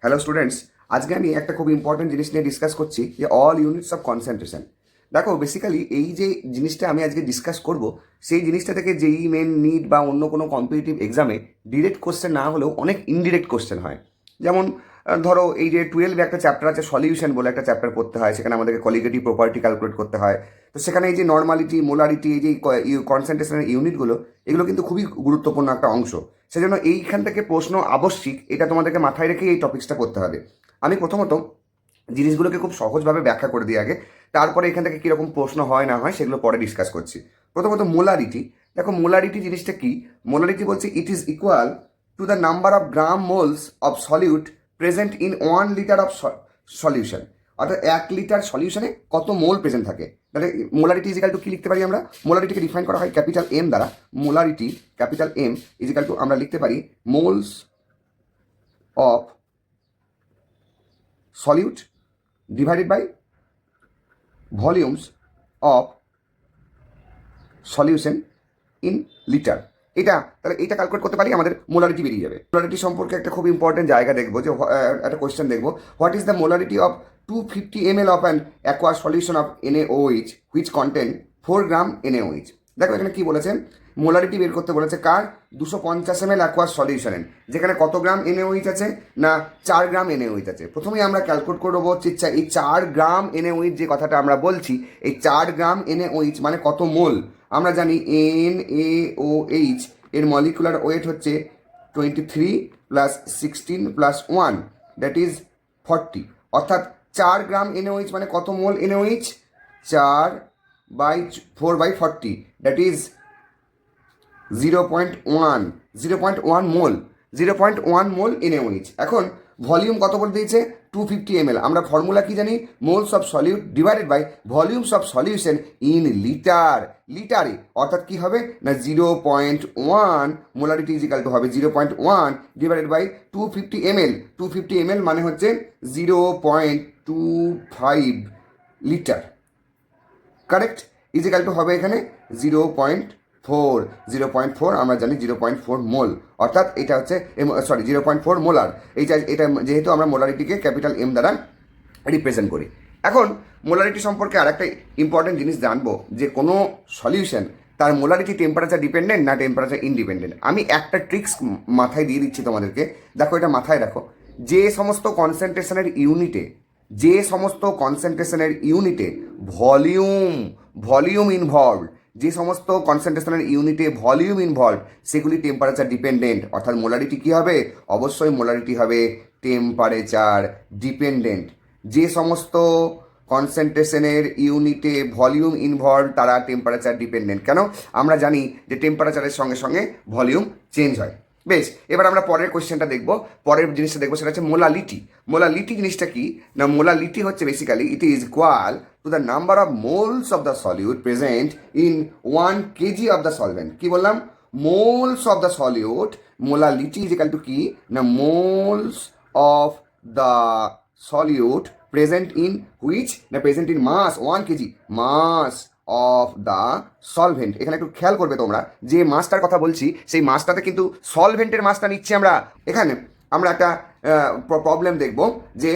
Hello students, আজকে আমি একটা খুব ইম্পর্টেন্ট জিনিস নিয়ে ডিসকাস করছি যে অল ইউনিটস অফ কনসেন্ট্রেশন। দেখো বেসিক্যালি এই যে জিনিসটা আমি আজকে ডিসকাস করব, সেই জিনিসটা থেকে যেই মেন নিট বা অন্য কোনো কম্পিটিটিভ এক্সামে ডিরেক্ট কোশ্চেন না হলেও অনেক ইনডিরেক্ট কোশ্চেন হয়। যেমন ধরো এই যে 12 একটা চ্যাপ্টার আছে, সলিউশন বলে একটা চ্যাপ্টার পড়তে হয়, সেখানে আমাদেরকে কলিগেটিভ প্রপার্টি ক্যালকুলেট করতে হয়। তো সেখানে এই যে নর্মালিটি, মোলারিটি, এই যে কনসেন্ট্রেশনের ইউনিটগুলো, এগুলো কিন্তু খুবই গুরুত্বপূর্ণ একটা অংশ। সেজন্য এইখান থেকে প্রশ্ন আবশ্যিক, এটা তোমাদেরকে মাথায় রেখে এই টপিক্সটা করতে হবে। আমি প্রথমত জিনিসগুলোকে খুব সহজভাবে ব্যাখ্যা করে দিই আগে, তারপরে এখান থেকে কীরকম প্রশ্ন হয় না হয় সেগুলো পরে ডিসকাস করছি। প্রথমত মোলারিটি। দেখো মোলারিটি জিনিসটা কি? মোলারিটি বলছে ইট is equal to the number of gram moles of solute present in 1 litre of solution. অর্থাৎ 1 লিটার সলিউশনে কত মোল প্রেজেন্ট থাকে। তাহলে মোলারিটি ইজিক্যাল টু কী লিখতে পারি আমরা? মোলারিটিকে ডিফাইন করা হয় ক্যাপিটাল এম দ্বারা। Molarity capital M equal to আমরা লিখতে পারি moles of solute divided by volumes of solution in liter. এটা তাহলে এইটা ক্যালকুলেট করতে পারি, আমাদের মোলারিটি বেরিয়ে যাবে। মোলারিটি সম্পর্কে একটা খুব ইম্পর্টেন্ট জায়গা দেখবো, যে একটা কোয়েশ্চেন দেখবো, what is the molarity of 250 ml of an aqueous solution of NaOH which contain 4 gram NaOH। দেখো এখানে কি বলেছে, মোলারিটি বের করতে বলেছে কার? 250 ml অ্যাকোয়াস সলিউশনের, যেখানে কত গ্রাম NaOH আছে না 4 গ্রাম NaOH আছে। প্রথমেই আমরা ক্যালকুলেট করবো এই 4 গ্রাম NaOH যে কথাটা আমরা বলছি, এই 4 গ্রাম NaOH মানে কত মোল। আমরা জানি NaOH এর মলিকুলার ওয়েট হচ্ছে 23 প্লাস 16 প্লাস 1 দ্যাট ইজ 40। অর্থাৎ 4 গ্রাম NaOH মানে কত mole NaOH? 4/40 that is 0.1 mole. 0.1 mole NaOH। এখন ভলিউম কত বলে দিয়েছে? 250 ml। আমরা ফর্মুলা কি জানি? Moles of solute divided by volumes of solution in liter. লিটারে অর্থাৎ কি হবে না 0.1 মোলারিটি ইজিক্যাল টু হবে 0.1 ডিভাইডেড বাই 250 ml। 250 ml মানে হচ্ছে 0.25 লিটার। কারেক্ট? ইজিক্যাল টু হবে এখানে 0.4 আমরা জানি 0.4 মোল। অর্থাৎ এটা হচ্ছে 0.4 মোলার। এটা যেহেতু আমরা মোলারিটিকে ক্যাপিটাল এম দ্বারা রিপ্রেজেন্ট করি। এখন মোলারিটি সম্পর্কে আর একটা ইম্পর্টেন্ট জিনিস জানবো, যে কোনো সলিউশন তার মোলারিটি টেম্পারেচার ডিপেন্ডেন্ট না টেম্পারেচার ইনডিপেন্ডেন্ট। আমি একটা ট্রিক্স মাথায় দিয়ে দিচ্ছি তোমাদেরকে, দেখো এটা মাথায় রাখো। যে সমস্ত কনসেন্ট্রেশনের ইউনিটে ভলিউম ইনভলভ, যে সমস্ত কনসেন্ট্রেশনের ইউনিটে ভলিউম ইনভলভ, সেগুলি টেম্পারেচার ডিপেন্ডেন্ট। অর্থাৎ মোলারিটি কী হবে? অবশ্যই মোলারিটি হবে টেম্পারেচার ডিপেন্ডেন্ট। যে সমস্ত কনসেন্ট্রেশনের ইউনিটে ভলিউম ইনভলভ তারা টেম্পারেচার ডিপেন্ডেন্ট। কেন? আমরা জানি যে টেম্পারেচারের সঙ্গে সঙ্গে ভলিউম চেঞ্জ হয়। বেশ, এবার আমরা পরের কোয়েশ্চেনটা দেখবো। পরের জিনিসটা দেখবো, সেটা হচ্ছে মোলালিটি। মোলালিটি জিনিসটা কি না? মোলালিটি হচ্ছে basically it is equal to the number of moles of the solute present in 1 kg of the solvent. কি বললাম? Moles of the solute. Molality is equal to কি না moles of the solute present in which না present in mass 1 kg mass of the solvent. এখানে একটু খেয়াল করবে তোমরা, যে মাসটার কথা বলছি সেই মাসটাতে কিন্তু সলভেন্টের মাসটা নিচ্ছি আমরা। এখানে আমরা একটা প্রবলেম দেখব, যে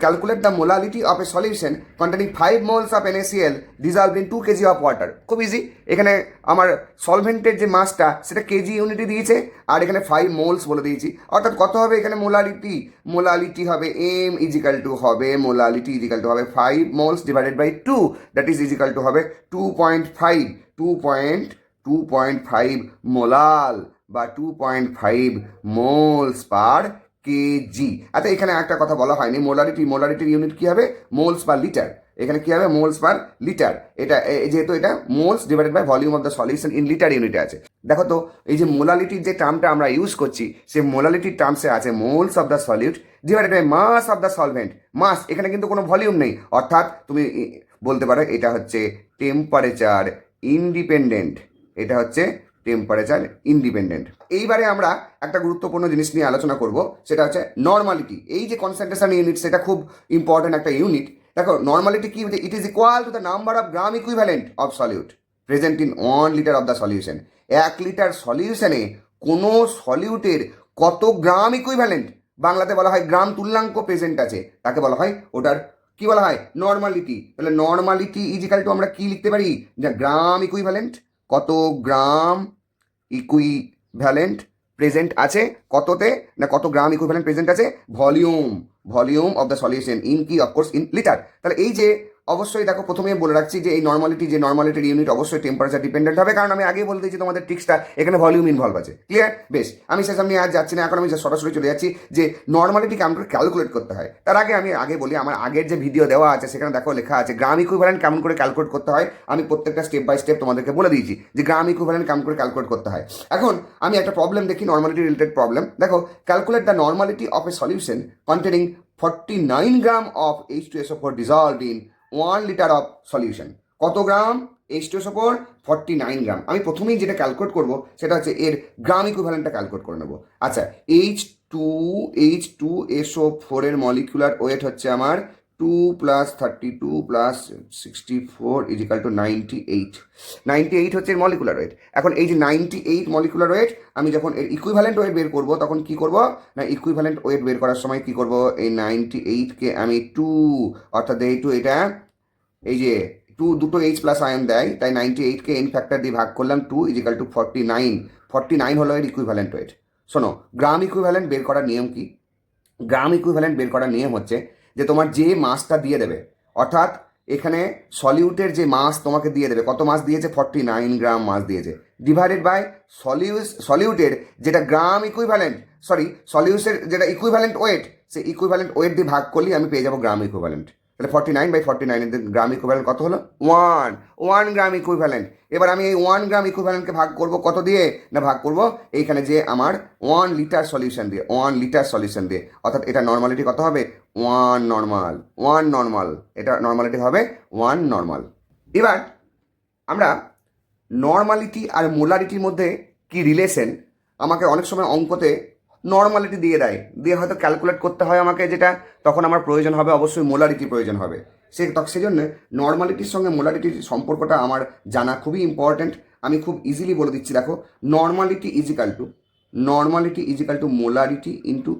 calculate the molality of a solution containing 5 moles of NaCl dissolved in 2 kg of water. খুব ইজি। এখানে আমার সলভেন্টের যে মাসটা সেটা কেজি ইউনিটে দিয়েছে, আর এখানে 5 মোলস বলে দিয়েছি। অর্থাৎ কত হবে এখানে মোলালিটি হবে M ইজিক্যাল টু হবে মোলালিটি ইজিক্যাল টু হবে 5 moles divided by 2 that is equal to হবে 2.5 মোলাল বা 2.5 মোলস পার কেজি। আচ্ছা, এখানে একটা কথা বলা হয়নি, মোলারিটির ইউনিট কি হবে? Moles per liter. এখানে কি হবে? Moles per liter. এটা যেহেতু এটা moles divided by volume of the solution in liter ইউনিটে আছে। দেখো তো, এই যে মোলালিটির যে টার্মটা আমরা ইউজ করছি, সেই মোলালিটির টার্মসে আছে moles of the solute divided by mass of the solvent. Mass, এখানে কিন্তু কোনো ভলিউম নেই। অর্থাৎ তুমি বলতে পারো এটা হচ্ছে টেম্পারেচার ইন্ডিপেন্ডেন্ট। এটা হচ্ছে টেম্পারেচার ইন্ডিপেন্ডেন্ট। এইবারে আমরা একটা গুরুত্বপূর্ণ জিনিস নিয়ে আলোচনা করব, সেটা হচ্ছে নর্মালিটি। এই যে কনসেন্ট্রেশন ইউনিট, সেটা খুব ইম্পর্টেন্ট একটা ইউনিট। দেখো নর্মালিটি কি? It is equal to the number of gram equivalent of solute present in 1 litre of the solution. 1 litre সলিউশনে কোনো সলিউটের কত গ্রাম ইকুইভ্যালেন্ট বাংলাতে বলা হয় গ্রাম তুল্যাঙ্ক প্রেজেন্ট আছে, তাকে বলা হয় ওটার কি বলা হয় নর্মালিটি। তাহলে নর্মালিটি ইজিক্যাল টু আমরা কি লিখতে পারি, যে গ্রাম ইকুইভ্যালেন্ট, কত গ্রাম ইকুইভ্যালেন্ট প্রেজেন্ট আছে কততে, না কত গ্রাম ইকুইভ্যালেন্ট প্রেজেন্ট আছে volume of the solution in কি অফকোর্স ইন লিটার। তাহলে এই যে অবশ্যই দেখো প্রথমে বলে রাখছি যে এই নর্মালিটির ইউনিট অবশ্যই টেম্পারেচার ডিপেন্ডেন্ট হবে, কারণ আমি আগে বলে দিয়েছি তোমাদের ট্রিক্সটা, এখানে ভলিউম ইনভলভ আছে। ক্লিয়ার? বেশ, আমি সেসব নিয়ে আজ যাচ্ছি না, এখন আমি সরাসরি চলে যাচ্ছি যে নর্মালিটি কেমন করে ক্যালকুলেট করতে হয়। তার আগে আমি বলি, আমার আগের যে ভিডিও দেওয়া আছে সেখানে দেখো লেখা আছে গ্রাম ইকুইভ্যালেন্ট কেমন করে ক্যালকুলেট করতে হয়। আমি প্রত্যেকটা স্টেপ বাই স্টেপ তোমাদেরকে বলে দিয়েছি যে গ্রাম ইকুইভ্যালেন্ট কেমন করে ক্যালকুলেট করতে হয়। এখন আমি একটা প্রবলেম দেখি, নর্মালিটি রিলেটেড প্রবলেম। দেখো, calculate the normality of a solution containing 49 gram of H2SO4 dissolved in 1 litre of solution. কত গ্রাম H2SO4? 49 গ্রাম। আমি প্রথমেই যেটা ক্যালকুলেট করব সেটা হচ্ছে এর গ্রাম ইকুইভ্যালেন্টটা ক্যালকুলেট করে নেব। আচ্ছা, H2SO4 এর মলিকুলার ওয়েট হচ্ছে আমার 2 + 32 + 64 = 98 হচ্ছে এর মলিকুলার ওয়েট। এখন এই যে 98 মলিকুলার ওয়েট, আমি যখন এর ইকুইভ্যালেন্ট ওয়েট বের করব তখন কি করব না, ইকুইভ্যালেন্ট ওয়েট বের করার সময় কি করব, এই 98কে আমি 2, অর্থাৎ যেহেতু এটা এই যে 2 দুটো H প্লাস আয়ন দেয়, তাই 98কে এন ফ্যাক্টর দিয়ে ভাগ করলাম 2 = 49 হলো এর ইকুইভ্যালেন্ট ওয়েট। শোনো, গ্রাম ইকুইভ্যালেন্ট বের করার নিয়ম কি? গ্রাম ইকুইভ্যালেন্ট বের করার নিয়ম হচ্ছে যে তোমার যে মাসটা দিয়ে দেবে, অর্থাৎ এখানে সলিউটের যে মাস তোমাকে দিয়ে দেবে, কত মাস দিয়েছে 49 গ্রাম মাস দিয়েছে, ডিভাইডেড বাই সলিউটের যেটা গ্রাম ইকুইভ্যালেন্ট, সলিউসের যেটা ইকুইভ্যালেন্ট ওয়েট, সেই ইকুইভ্যালেন্ট ওয়েট দিয়ে ভাগ করলেই আমি পেয়ে যাবো গ্রাম ইকুইভ্যালেন্ট। তাহলে 49/49 এর গ্রাম ইকুইভ্যালেন্ট কত হলো? 1 গ্রাম ইকুইভ্যালেন্ট। এবার আমি এই 1 গ্রাম ইকুইভ্যালেন্টকে ভাগ করব কত দিয়ে, না ভাগ করব এইখানে যে আমার 1 লিটার সলিউশন দিয়ে, অর্থাৎ এটা নর্মালিটি কত হবে? 1 নর্মাল, এটা নর্মালিটি হবে 1 নর্মাল। এবার আমরা নর্মালিটি আর মোলারিটির মধ্যে কি রিলেশন, আমাকে অনেক সময় অঙ্কতে নর্মালিটি দিয়ে দেয়, দিয়ে হয়তো ক্যালকুলেট করতে হয় আমাকে, যেটা তখন আমার প্রয়োজন হবে অবশ্যই মোলারিটি প্রয়োজন হবে। সেই জন্য নর্মালিটির সঙ্গে মোলারিটির সম্পর্কটা আমার জানা খুবই ইম্পর্ট্যান্ট। আমি খুব ইজিলি বলে দিচ্ছি, দেখো, normality equal to molarity into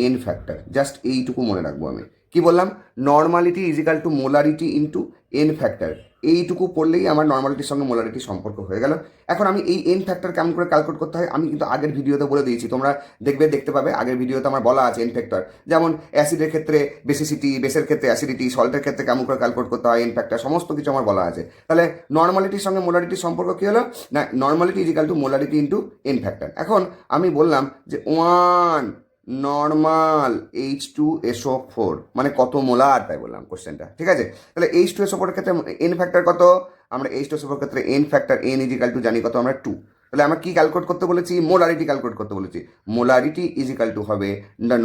n factor. Just এইটুকু মনে রাখবো আমি। কি বললাম? Normality equal to molarity into n factor. এইটুকু পড়লেই আমার নর্মালিটির সঙ্গে মোলারিটির সম্পর্ক হয়ে গেল। এখন আমি এই এন ফ্যাক্টর কেমন করে ক্যালকুলেট করতে হয় আমি কিন্তু আগের ভিডিওতে বলে দিয়েছি, তোমরা দেখতে পাবে আগের ভিডিওতে আমার বলা আছে এন ফ্যাক্টর। যেমন অ্যাসিডের ক্ষেত্রে বেসিসিটি, বেসের ক্ষেত্রে অ্যাসিডিটি, সল্টের ক্ষেত্রে কেমন করে ক্যালকুলেট করতে হয় এন ফ্যাক্টর, সমস্ত কিছু আমার বলা আছে। তাহলে নর্মালিটির সঙ্গে মোলারিটির সম্পর্ক কী হলো, না normality equal to molarity into n factor. এখন আমি বললাম যে 1 নর্মাল H2SO4 মানে কত মোলার, তাই বললাম কোশ্চেনটা, ঠিক আছে? তাহলে H2SO4 এর ক্ষেত্রে এন ফ্যাক্টর কত? আমরা H2SO4 ক্ষেত্রে n factor n equal to জানি কত, আমরা 2। তাহলে আমরা কি ক্যালকুলেট করতে বলেছি? মোলারিটি ক্যালকুলেট করতে বলেছি। মোলারিটি ইজিক্যাল টু হবে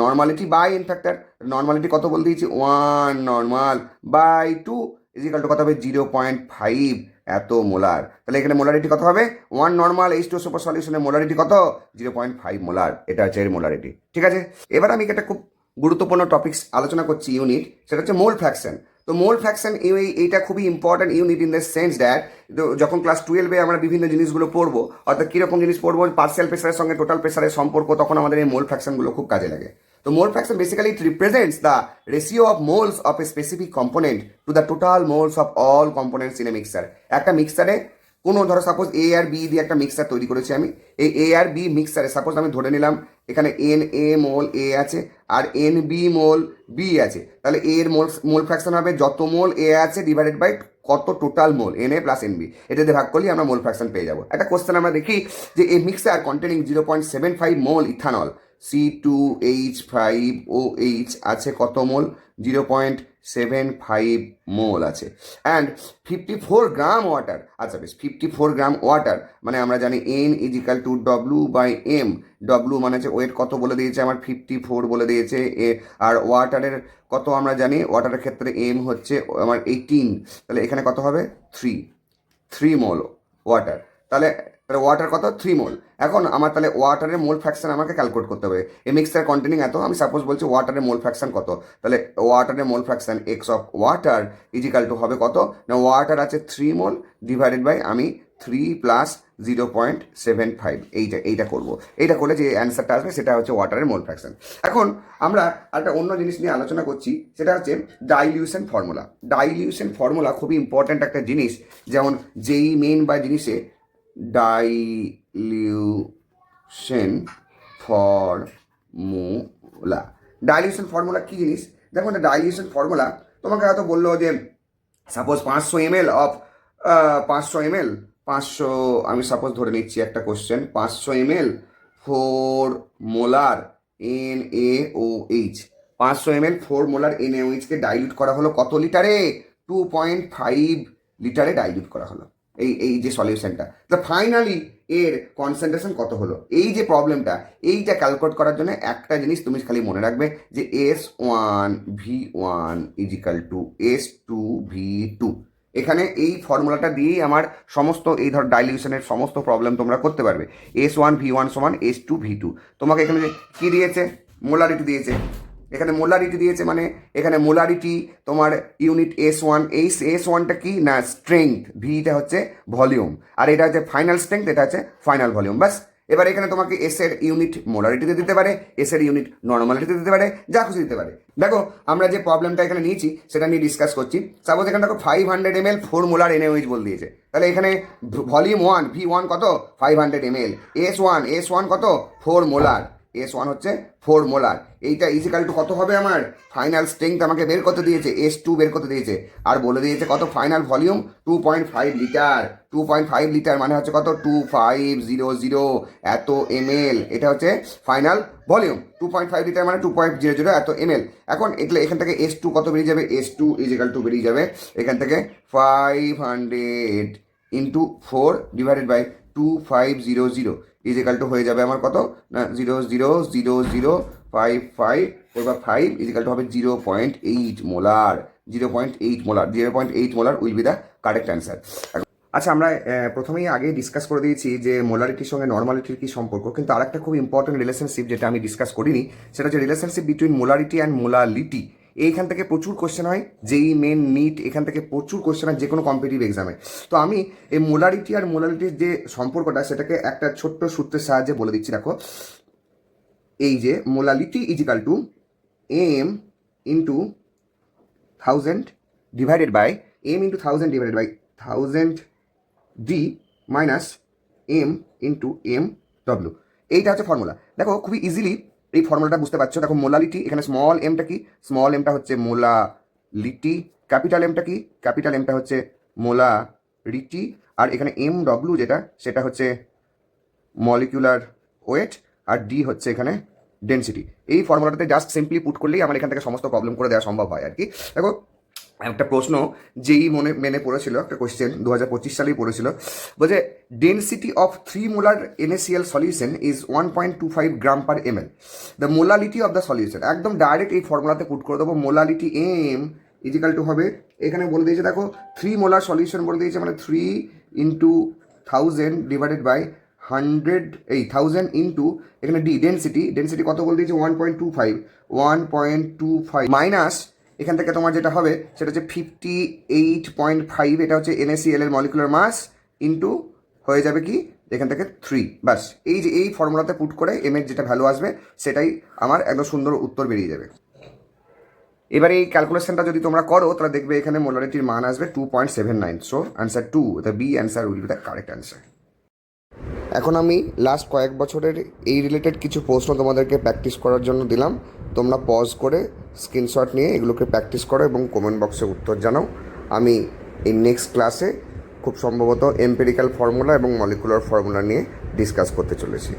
normality by n factor. Normality কত বলে দিয়েছি? 1 নর্মাল বাই 2 ইজিক্যাল টু কত হবে? 0.5 এত মোলার। তাহলে এখানে মোলারিটি কত হবে? 1 নর্মাল H2SO4 সলিউশনের মোলারিটি কত? 0.5 মোলার। এটা হচ্ছে এর মোলারিটি, ঠিক আছে? এবার আমি একটা খুব গুরুত্বপূর্ণ টপিকস আলোচনা করছি, ইউনিট, সেটা হচ্ছে মোল ফ্র্যাকশন। তো মোল ফ্র্যাকশন এইটা খুবই important unit in the sense that যখন ক্লাস 12-এ আমরা বিভিন্ন জিনিসগুলো পড়বো, অর্থাৎ কীরকম জিনিস পড়বো, পার্সিয়াল প্রেসারের সঙ্গে টোটাল প্রেসারের সম্পর্ক, তখন আমাদের এই মোল ফ্র্যাকশনগুলো খুব কাজে লাগে। তো মোল fraction basically it represents the ratio of moles of a specific component to the total moles of all components in a mixture. একটা মিক্সচারে কোনো, ধরো সাপোজ এ আর বি দিয়ে একটা মিক্সচার তৈরি করেছি আমি, এই এ আর বি মিক্সচারে সাপোজ আমি ধরে নিলাম এখানে এন এ মোল এ আছে আর এন বি মোল বি আছে। তাহলে এর মোল ফ্র্যাকশন হবে যত মোল এ আছে ডিভাইডেড বাই কত total mole n A plus n B, এটাতে ভাগ করলে আমরা মোল ফ্র্যাকশন পেয়ে যাবো। একটা কোশ্চেন আমরা দেখি যে এই মিক্সচার কন্টেনিং 0.75 মোল ইথানল, C2H5OH আছে কত মোল? 0.75 মোল আছে। And 54 gram water. আচ্ছা বেশ, 54 গ্রাম ওয়াটার মানে আমরা জানি N is equal two W/M। W মানে হচ্ছে ওয়েট কত বলে দিয়েছে আমার? 54 বলে দিয়েছে। আর ওয়াটারের কত আমরা জানি? ওয়াটারের ক্ষেত্রে M হচ্ছে আমার 18, তাহলে এখানে কত হবে? 3 মোল ওয়াটার। তাহলে ওয়াটার কত? 3 মোল। এখন আমার তাহলে ওয়াটারের মোল ফ্র্যাকশন আমাকে ক্যালকুলেট করতে হবে। এই মিক্সচার কন্টেনিং এত, আমি সাপোজ বলছি ওয়াটারের মোল ফ্র্যাকশন কত, তাহলে ওয়াটারের mole fraction X of water is equal to হবে কত? না ওয়াটার আছে 3 মোল ডিভাইডেড বাই আমি 3+0.75 এইটা করবো। এইটা করলে যে অ্যান্সারটা আসবে সেটা হচ্ছে ওয়াটারের মোল ফ্র্যাকশন। এখন আমরা একটা অন্য জিনিস নিয়ে আলোচনা করছি, সেটা হচ্ছে ডাইলিউশন ফর্মুলা। ডাইলিউশন ফর্মুলা খুবই ইম্পর্ট্যান্ট একটা জিনিস, যেমন যেই মেন বা জিনিসে ডাইলিউশন ফর্মুলা। ডাইলিউশন ফর্মুলা কী জিনিস? দেখো না, ডাইলিউশন ফর্মুলা তোমাকে হয়তো বললো যে সাপোজ 500 ml অফ 500 ml 500, আমি সাপোজ ধরে নিচ্ছি একটা question, 500 ml 4 molar NaOH, 500 ml 4 molar NaOH কে ডাইলিউট করা হলো কত লিটারে? 2.5 লিটারে ডাইলিউট করা হলো এই যে সলিউশনটা। তো ফাইনালি এর কনসেন্ট্রেশন কত হলো? এই যে প্রবলেমটা, এইটা ক্যালকুলেট করার জন্য একটা জিনিস তুমি খালি মনে রাখবে যে S1V1 S2V2। এখানে এই ফর্মুলাটা দিয়েই আমার সমস্ত এই ধর ডাইলিউশনের সমস্ত প্রবলেম তোমরা করতে পারবে। S1V1 সমান S2V2। তোমাকে এখানে কি দিয়েছে? মোলারিটি দিয়েছে। এখানে মোলারিটি দিয়েছে, মানে এখানে মোলারিটি তোমার ইউনিট S1। এই S1টা কি না স্ট্রেংথ, ভিটা হচ্ছে ভলিউম, আর এটা হচ্ছে ফাইনাল স্ট্রেংথ, এটা হচ্ছে ফাইনাল ভলিউম। বাস। এবার এখানে তোমাকে এস এর ইউনিট মোলারিটিতে দিতে পারে, এস এর ইউনিট নর্মালিটিতে দিতে পারে, যা খুশি দিতে পারে। দেখো আমরা যে প্রবলেমটা এখানে নিয়েছি সেটা নিয়ে ডিসকাস করছি। সাপোজ এখানে দেখো 500 ml 4 মোলার NaOH বল দিয়েছে, তাহলে এখানে ভলিউম 1 V1 কত? 500 ml। S1 কত? 4 মোলার। S1 হচ্ছে 4 মোলার। এইটা ইজিক্যাল টু কত হবে? আমার ফাইনাল স্ট্রেংথ আমাকে বের করতে দিয়েছে, S2 বের করতে দিয়েছে, আর বলে দিয়েছে কত? Final volume 2.5 litre. 2.5 লিটার মানে হচ্ছে কত? 2500 এত ml। এটা হচ্ছে ফাইনাল ভলিউম। 2.5 লিটার মানে 2.00 এত ml। এখন এখান থেকে S2 কত বেরিয়ে যাবে? S2 ইজিক্যাল টু বেরিয়ে যাবে এখান থেকে 500 into 4 divided by 2500 equal to হয়ে যাবে আমার কত? না 0.0055 ইজিক্যাল টু হবে 0.8 molar. 0.8 molar. 0.8 molar will be the correct answer. আচ্ছা, আমরা প্রথমেই আগে ডিসকাস করে দিয়েছি যে মোলারিটির সঙ্গে নর্মালিটির কী সম্পর্ক, কিন্তু আরেকটা খুব ইম্পর্টেন্ট রিলেশনশিপ যেটা আমি ডিসকাস করিনি, সেটা হচ্ছে relationship between molarity and molality. এইখান থেকে প্রচুর কোশ্চেন হয়, যেই মেন নিট, এখান থেকে প্রচুর কোশ্চেন হয় যে কোনো কম্পিটিটিভ এক্সামে। তো আমি এই মোলারিটি আর মোলালিটির যে সম্পর্কটা সেটাকে একটা ছোট্ট সূত্রের সাহায্যে বলে দিচ্ছি। দেখো, এই যে molality equal to M into 1000 divided by M into 1000 divided by 1000 D minus M into MW। এইটা হচ্ছে ফর্মুলা। দেখো খুবই ইজিলি এই ফর্মুলাটা বুঝতে পারছো। দেখো মোলালিটি, এখানে স্মল এমটা কি? স্মল এমটা হচ্ছে মোলালিটি। ক্যাপিটাল এমটা কি? ক্যাপিটাল এমটা হচ্ছে মোলারিটি। আর এখানে MW যেটা, সেটা হচ্ছে মলিকুলার ওয়েট, আর ডি হচ্ছে এখানে ডেন্সিটি। এই ফর্মুলাটাতে জাস্ট সিম্পলি পুট করলেই আমার এখান থেকে সমস্ত প্রবলেম করে দেওয়া সম্ভব হয় আর কি। দেখো একটা প্রশ্ন যেই মেনে পড়েছিল, একটা কোয়েশ্চেন 2025 সালেই পড়েছিল, বলছে density of 3 molar NaCl solution is 1.25 gram per ml। The molality of the solution, একদম ডাইরেক্ট এই ফর্মুলাতে পুট করে দেবো। মোলালিটি M ইজিক্যাল টু হবে, এখানে বলে দিয়েছে দেখো 3 মোলার সলিউশন বলে দিয়েছে, মানে 3 ইন্টু 1000 ডিভাইডেড বাই 100, এই 1000 ইন্টু এখানে ডি ডেন্সিটি কত বলে দিয়েছে? 1.25 মাইনাস এখান থেকে তোমার যেটা হবে সেটা হচ্ছে 58.5, এটা হচ্ছে NaCl এর মলিকুলার মাস, ইন্টু হয়ে যাবে কি এখান থেকে 3। বাস, এই যে এই ফর্মুলাতে পুট করে M এর যেটা ভ্যালু আসবে সেটাই আমার একদম সুন্দর উত্তর বেরিয়ে যাবে। এবার এই ক্যালকুলেশনটা যদি তোমরা করো তাহলে দেখবে এখানে মোলারিটির মান আসবে 2.79। So answer 2, the B answer will be the correct answer. এখন আমি লাস্ট কয়েক বছরের এই রিলেটেড কিছু প্রশ্ন তোমাদেরকে প্র্যাকটিস করার জন্য দিলাম। তোমরা পজ করে স্ক্রিনশট নিয়ে এগুলোকে প্র্যাকটিস করো এবং কমেন্ট বক্সে উত্তর জানাও। আমি এই নেক্সট ক্লাসে খুব সম্ভবত এম্পিরিক্যাল ফর্মুলা এবং মলিকুলার ফর্মুলা নিয়ে ডিসকাস করতে চলেছি।